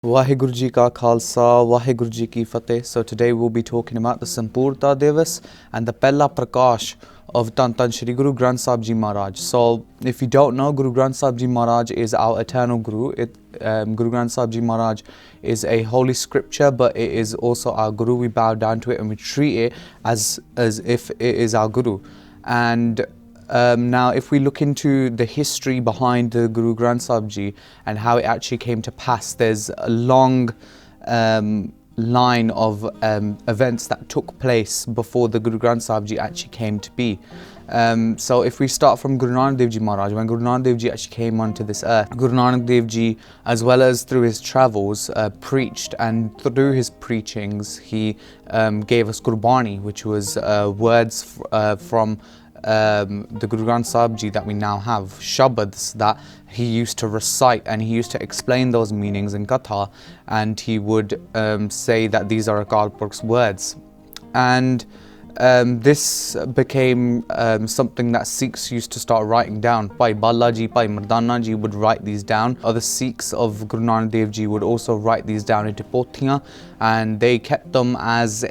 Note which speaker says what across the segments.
Speaker 1: Vaheguru Ji Ka Khalsa, Vaheguru Ji Ki Fateh. So today we'll be talking about the Sampoorantha Divas and the Pehla Parkash of Tan Shri Guru Granth Sahib Ji Maharaj. So if you don't know, Guru Granth Sahib Ji Maharaj is our eternal Guru. Guru Granth Sahib Ji Maharaj is a holy scripture, but it is also our Guru. We bow down to it and we treat it as if it is our Guru. And now if we look into the history behind the Guru Granth Sahib Ji and how it actually came to pass, there's a long line of events that took place before the Guru Granth Sahib Ji actually came to be. So if we start from Guru Nanak Dev Ji Maharaj, when Guru Nanak Dev Ji actually came onto this earth, Guru Nanak Dev Ji, as well as through his travels, preached, and through his preachings he gave us Gurbani, which was words from the Guru Granth Sahib Ji that we now have, shabads that he used to recite, and he used to explain those meanings in Katha, and he would say that these are Akaal Purukh's words. And this became something that Sikhs used to start writing down. Bhai Balaji, Bhai Mardana Ji would write these down. Other Sikhs of Guru Nanak Dev Ji would also write these down into pothiyan, and they kept them as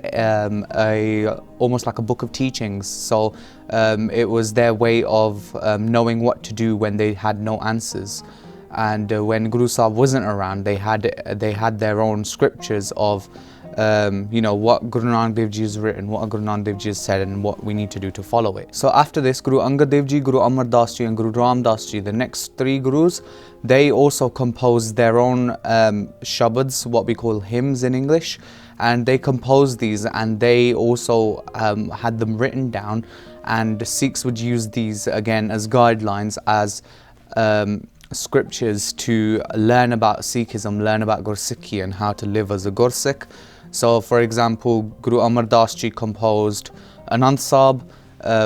Speaker 1: almost like a book of teachings. So it was their way of knowing what to do when they had no answers. And when Guru Sahib wasn't around, they had their own scriptures of what Guru Nanak Dev Ji has written, what Guru Nanak Dev Ji has said, and what we need to do to follow it. So after this, Guru Angad Dev Ji, Guru Amar Das Ji, and Guru Ram Das Ji, the next three Gurus, they also composed their own shabads, what we call hymns in English, and they composed these, and they also had them written down, and Sikhs would use these again as guidelines, as scriptures to learn about Sikhism, learn about Gursikhi and how to live as a Gursikh. So for example, Guru Amar Das Ji composed Anand Sahib,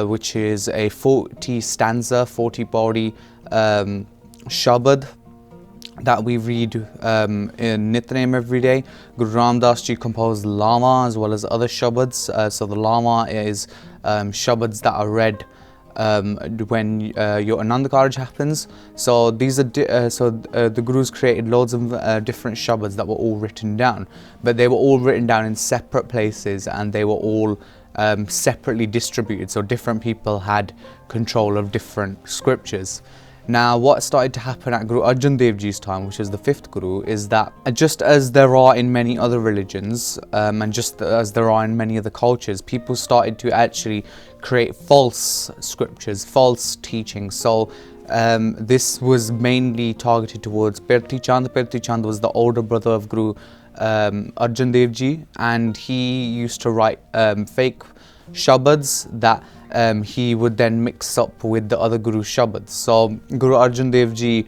Speaker 1: which is a 40 stanza, 40 body shabad that we read in Nitnem every day. Guru Ram Das Ji composed Lama as well as other shabads. So the Lama is shabads that are read when your Anand Karj happens. So these are the Gurus created loads of different shabads that were all written down, but they were all written down in separate places, and they were all separately distributed, so different people had control of different scriptures. Now what started to happen at Guru Arjan Dev Ji's time, which is the fifth Guru, is that just as there are in many other religions and just as there are in many other cultures, people started to actually create false scriptures, false teachings. So this was mainly targeted towards Pirti Chand. Pirti Chand was the older brother of Guru Arjan Dev Ji, and he used to write fake shabads that he would then mix up with the other Guru shabads. So Guru Arjan Dev Ji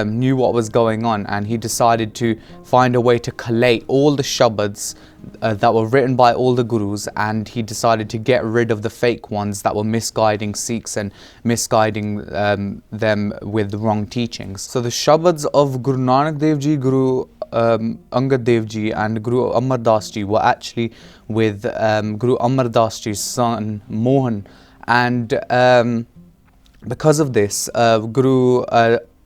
Speaker 1: knew what was going on, and he decided to find a way to collate all the shabads that were written by all the Gurus, and he decided to get rid of the fake ones that were misguiding Sikhs and misguiding them with the wrong teachings. So the shabads of Guru Nanak Dev Ji, Guru Angad Dev Ji and Guru Amar Das Ji were actually with Guru Amar Das Ji's son Mohan, and because of this, Guru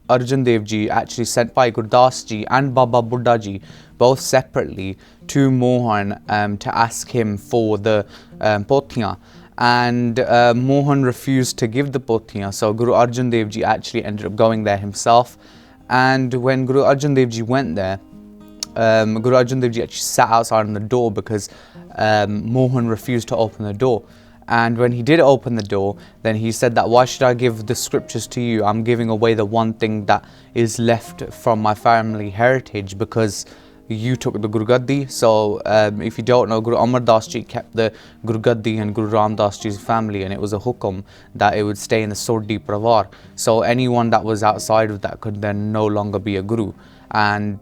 Speaker 1: Arjan Dev Ji actually sent Bhai Gurdas Ji and Baba Buddha Ji both separately to Mohan to ask him for the pothiyan, and Mohan refused to give the pothiyan. So Guru Arjan Dev Ji actually ended up going there himself, and when Guru Arjan Dev Ji went there, Guru Arjan Dev Ji actually sat outside on the door because Mohan refused to open the door. And when he did open the door, then he said that, why should I give the scriptures to you? I'm giving away the one thing that is left from my family heritage because you took the Guru Gaddi. So if you don't know, Guru Amar Das Ji kept the Guru Gaddi and Guru Ram Das Ji's family, and it was a hukum that it would stay in the Sodhi Pravar. So anyone that was outside of that could then no longer be a Guru. And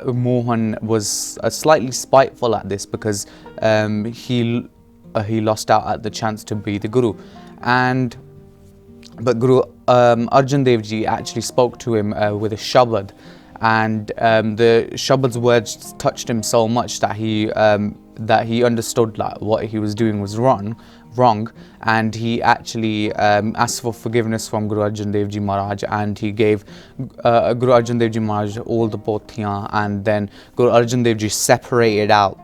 Speaker 1: Mohan was slightly spiteful at this because he lost out at the chance to be the Guru. But Guru Arjan Dev Ji actually spoke to him with a shabad, and the shabad's words touched him so much that he that he understood like what he was doing was wrong, and he actually asked for forgiveness from Guru Arjan Dev Ji Maharaj, and he gave Guru Arjan Dev Ji Maharaj all the pothiyan, and then Guru Arjan Dev Ji separated out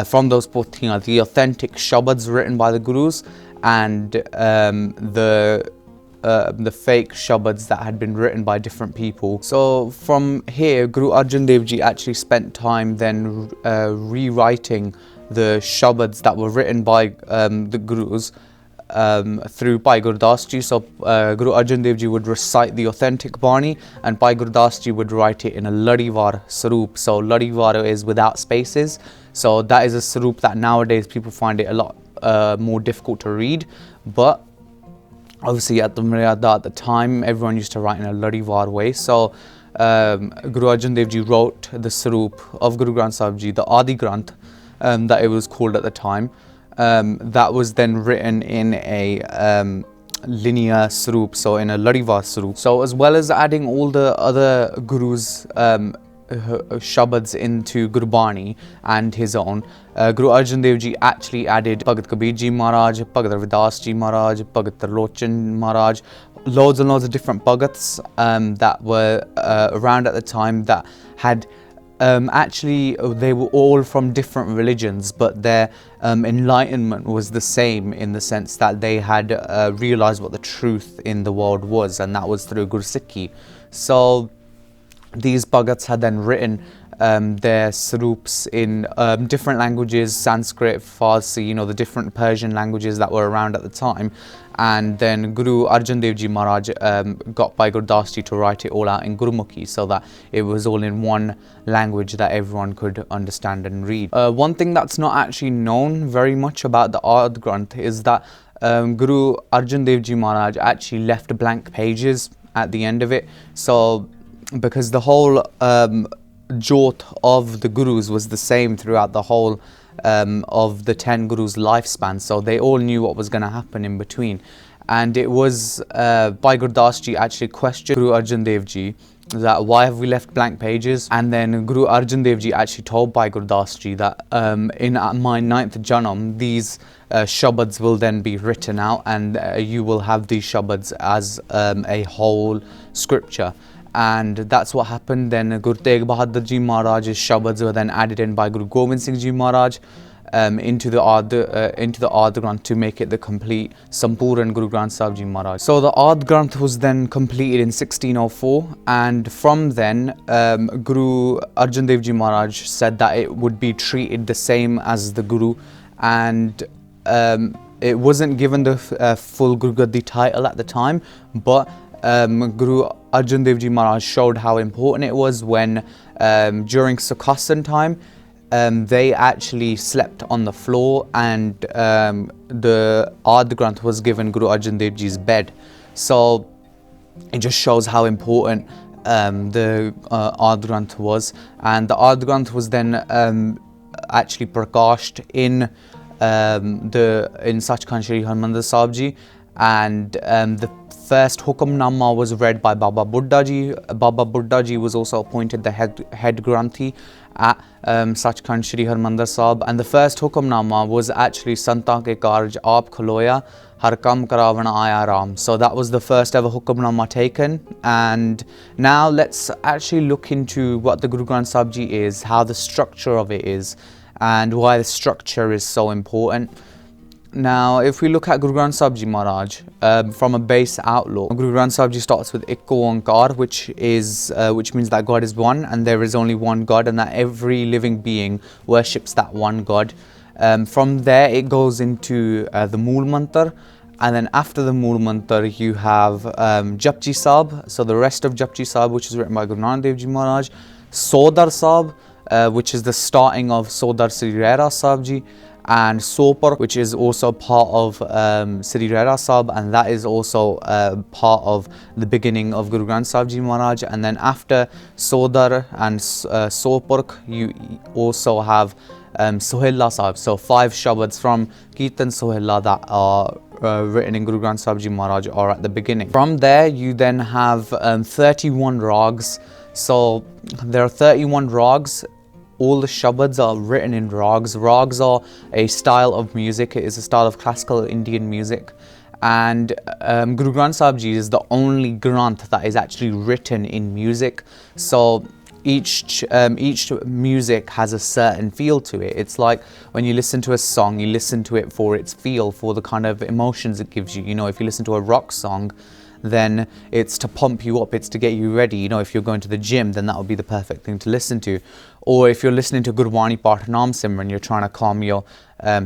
Speaker 1: from those pothiyan the authentic shabads written by the Gurus and the fake shabads that had been written by different people. So from here, Guru Arjan Dev Ji actually spent time then rewriting the shabads that were written by the Gurus through Bhai Gurdas Ji. So Guru Arjan Dev Ji would recite the authentic Bani, and Bhai Gurdas Ji would write it in a Ladivar Saroop. So Ladivar is without spaces. So that is a Saroop that nowadays people find it a lot more difficult to read, but obviously at the Maryada at the time everyone used to write in a Ladivar way. So Guru Arjan Dev Ji wrote the Saroop of Guru Granth Sahib Ji, the Adi Granth that it was called at the time. That was then written in a linear Saroop, so in a Ladivar Saroop. So as well as adding all the other Gurus shabads into Gurbani and his own, Guru Arjan Dev Ji actually added Bhagat Kabir Ji Maharaj, Bhagat Ravidas Ji Maharaj, Bhagat Tarlochan Maharaj, loads and loads of different Bhagats that were around at the time that had actually they were all from different religions, but their enlightenment was the same in the sense that they had realized what the truth in the world was, and that was through Gursikhi. So these Bhagats had then written their Saroops in different languages, Sanskrit, Farsi, you know, the different Persian languages that were around at the time. And then Guru Arjan Dev Ji Maharaj got Bhai Gurdas Ji to write it all out in Gurmukhi, so that it was all in one language that everyone could understand and read. One thing that's not actually known very much about the Ard Granth is that Guru Arjan Dev Ji Maharaj actually left blank pages at the end of it. So because the whole jot of the Gurus was the same throughout the whole of the 10 Gurus lifespan, so they all knew what was going to happen in between. And it was Bhai Gurdas Ji actually questioned Guru Arjan Dev Ji that why have we left blank pages, and then Guru Arjan Dev Ji actually told Bhai Gurdas Ji that in my 9th Janam these shabads will then be written out, and you will have these shabads as a whole scripture. And that's what happened. Then Guru Tegh Bahadur Ji Maharaj's shabads were then added in by Guru Gobind Singh Ji Maharaj into the Ard Granth to make it the complete Sampoorantha Guru Granth Sahib Ji Maharaj. So the Ard Granth was then completed in 1604, and from then Guru Arjan Dev Ji Maharaj said that it would be treated the same as the Guru, and it wasn't given the full Guru Gaddi title at the time, but Guru Arjan Dev Ji Maharaj showed how important it was when during Sukhasan time they actually slept on the floor, and the Ard Granth was given Guru Arjan Dev Ji's bed. So it just shows how important the Ard Granth was. And the Ard Granth was then actually prakashed in Sachkhand Sri Harmandir Sahib Ji, and the first Hukamnama was read by Baba Buddha Ji. Baba Buddha Ji was also appointed the head Granthi at Sachkhand Sri Harmandir Sahib, and the first Hukamnama was actually Santa ke Karj Aap Khaloya Har Kam Karavana Aya Ram. So that was the first ever Hukamnama taken. And now let's actually look into what the Guru Granth Sahib Ji is, how the structure of it is, and why the structure is so important. Now, if we look at Guru Granth Sahib Ji Maharaj from a base outlook, Guru Granth Sahib Ji starts with Ikko Onkar, which means that God is one and there is only one God, and that every living being worships that one God. From there, it goes into the Mool Mantar, and then after the Mool Mantar, you have Japji Sahib. So the rest of Japji Sahib, which is written by Guru Nanak Dev Ji Maharaj, Sodar Sahib, which is the starting of Sodar Sri Rera Sahib Ji, and Sopar, which is also part of Sri Rera Sahib, and that is also part of the beginning of Guru Granth Sahib Ji Maharaj. And then after Sodar and Sopar, you also have Sohila Sahib. So 5 shabads from Kirtan Sohila that are written in Guru Granth Sahib Ji Maharaj are at the beginning. From there, you then have 31 rags. So there are 31 rags all the shabads are written in rags. Rags are a style of music. It is a style of classical Indian music. And Guru Granth Sahib Ji is the only Granth that is actually written in music. So each music has a certain feel to it. It's like when you listen to a song, you listen to it for its feel, for the kind of emotions it gives you. You know, if you listen to a rock song, then it's to pump you up, it's to get you ready. You know, if you're going to the gym, then that would be the perfect thing to listen to. Or if you're listening to Gurwani Part Naam Simran, you're trying to calm your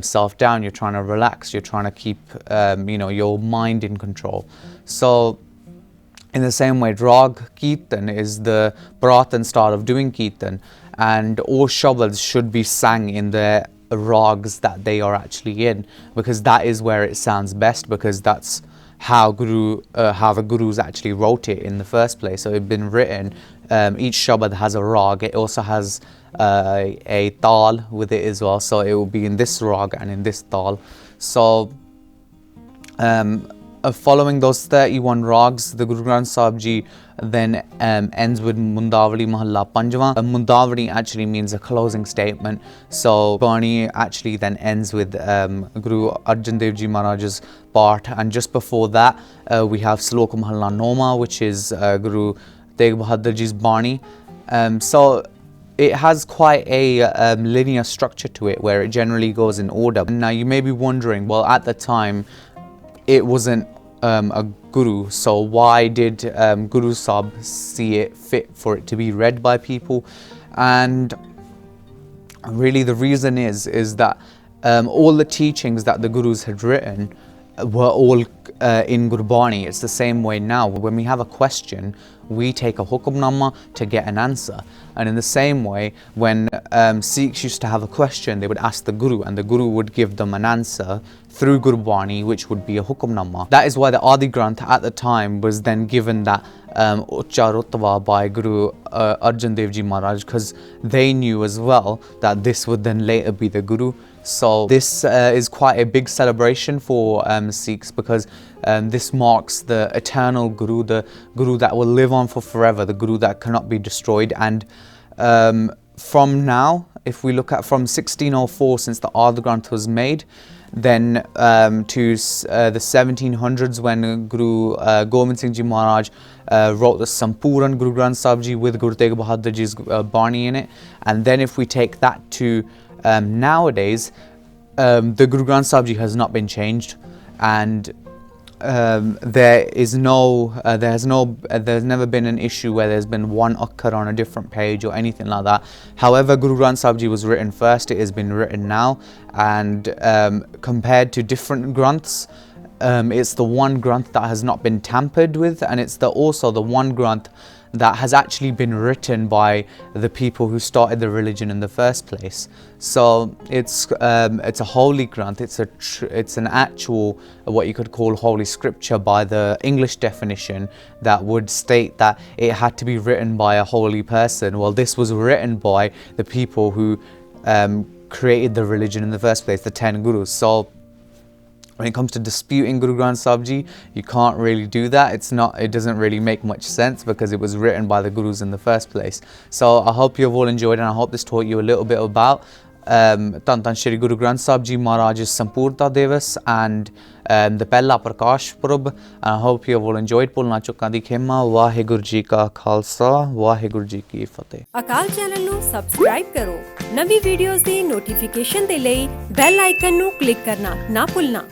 Speaker 1: self down, you're trying to relax, you're trying to keep you know, your mind in control. So in the same way, Rag Kirtan is the Bharatan style of doing Kirtan, and all shabads should be sang in the rags that they are actually in, because that is where it sounds best, because that's how the Gurus actually wrote it in the first place. So it's been written, each shabad has a rag, it also has a tal with it as well, so it will be in this rag and in this tal. So following those 31 rags, the Guru Granth Sahib Ji then ends with Mundawari Mahalla Panjwa. Mundawari actually means a closing statement. So Bani actually then ends with Guru Arjan Dev Ji Maharaj's part, and just before that we have Slok Mahalla Noma, which is Guru Tegh Bahadur Ji's Bani. So it has quite a linear structure to it, where it generally goes in order. Now you may be wondering, well, at the time it wasn't a guru, so why did Guru Sahib see it fit for it to be read by people? And really the reason is that all the teachings that the Gurus had written were all in Gurbani. It's the same way now. When we have a question, we take a hukamnama to get an answer. And in the same way, when Sikhs used to have a question, they would ask the Guru, and the Guru would give them an answer through Gurbani, which would be a hukamnama. That is why the Adi Granth at the time was then given that Ucha Rutva by Guru Arjan Dev Ji Maharaj, because they knew as well that this would then later be the Guru. So this is quite a big celebration for Sikhs, because this marks the eternal Guru, the Guru that will live on for forever, the Guru that cannot be destroyed. And from now, if we look at from 1604, since the Adi Granth was made, then to the 1700s, when Guru Gobind Singh Ji Maharaj wrote the Sampoorantha Guru Granth Sahib Ji with Guru Tegh Bahadur Ji's Bani in it. And then if we take that to nowadays, the Guru Granth Sahib Ji has not been changed, and there's never been an issue where there's been one akkar on a different page or anything like that. However, Guru Granth Sahib Ji was written first, it has been written now, and compared to different Granths, it's the one Granth that has not been tampered with, and it's also the one Granth that has actually been written by the people who started the religion in the first place. So it's a holy Granth. It's an actual, what you could call holy scripture by the English definition, that would state that it had to be written by a holy person. Well, this was written by the people who created the religion in the first place, the 10 Gurus. So when it comes to disputing Guru Granth Sahib Ji, you can't really do that. It doesn't really make much sense, because it was written by the Gurus in the first place. So I hope you've all enjoyed, and I hope this taught you a little bit about Tan Shri Guru Granth Sahib Ji Maharaj's Sampoorantha Divas and the Pehla Parkash Purab. And I hope you've all enjoyed. Pulna Chukkan Di Khema. Vaheguru Ji Ka Khalsa, Vaheguru Ji Ki Fateh.
Speaker 2: Akaal Channel ਨੂੰ subscribe ਕਰੋ। ਨਵੀਂ videos ਦੀ notification ਦੇ ਲਈ bell icon ਨੂੰ click ਕਰਨਾ ਨਾ ਭੁੱਲਣਾ।